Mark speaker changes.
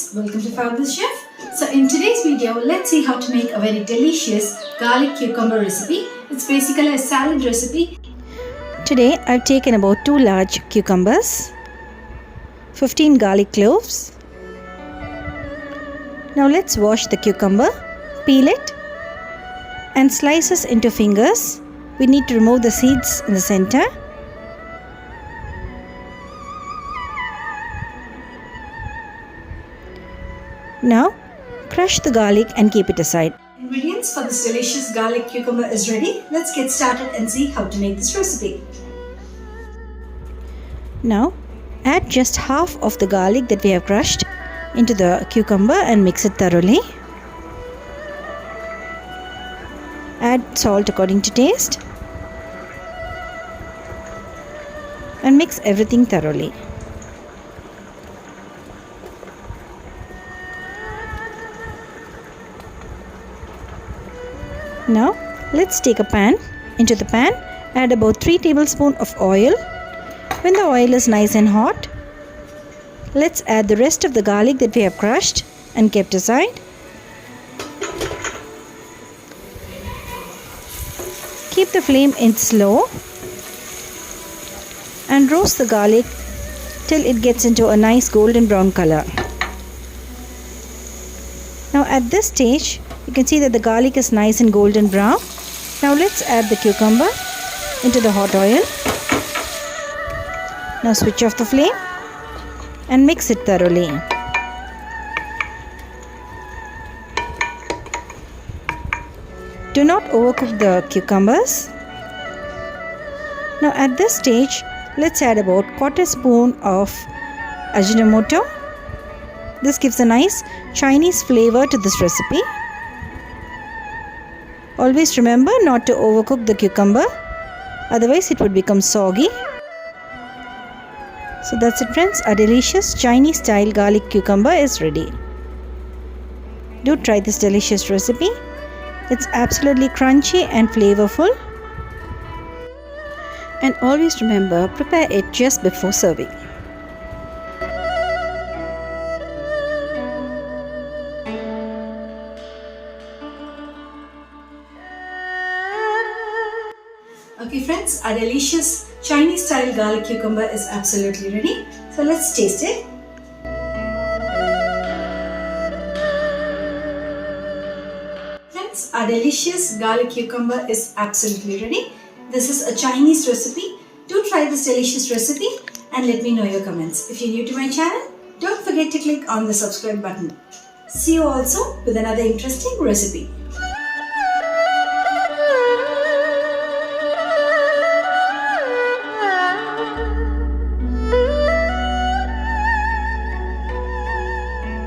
Speaker 1: friends, welcome to Fabulous Chef. So in today's video, let's see how to make a very delicious garlic cucumber recipe. It's basically a salad recipe.
Speaker 2: Today I've taken about 2 large cucumbers, 15 garlic cloves. Now let's wash the cucumber, peel it and slice it into fingers. We need to remove the seeds in the center. Now, crush the garlic and keep it aside.
Speaker 1: Ingredients for this delicious garlic cucumber is ready. Let's get started and see how to make this recipe.
Speaker 2: Now, add just half of the garlic that we have crushed into the cucumber and mix it thoroughly. Add salt according to taste and mix everything thoroughly. Now let's take a pan. Into the pan add about 3 tablespoons of oil. When the oil is nice and hot, let's add the rest of the garlic that we have crushed and kept aside. Keep the flame in slow and roast the garlic till it gets into a nice golden brown color. Now at this stage, you can see that the garlic is nice and golden brown. Now let's add the cucumber into the hot oil. Now switch off the flame and mix it thoroughly. Do not overcook the cucumbers. Now at this stage, let's add about 1/4 spoon of Ajinomoto. This gives a nice Chinese flavor to this recipe. Always remember not to overcook the cucumber, otherwise it would become soggy. So that's it friends, our delicious Chinese style garlic cucumber is ready. Do try this delicious recipe. It's absolutely crunchy and flavorful. And always remember, prepare it just before serving.
Speaker 1: Okay friends, our delicious Chinese style garlic cucumber is absolutely ready. So let's taste it. Friends, our delicious garlic cucumber is absolutely ready. This is a Chinese recipe. Do try this delicious recipe and let me know your comments. If you're new to my channel, don't forget to click on the subscribe button. See you also with another interesting recipe.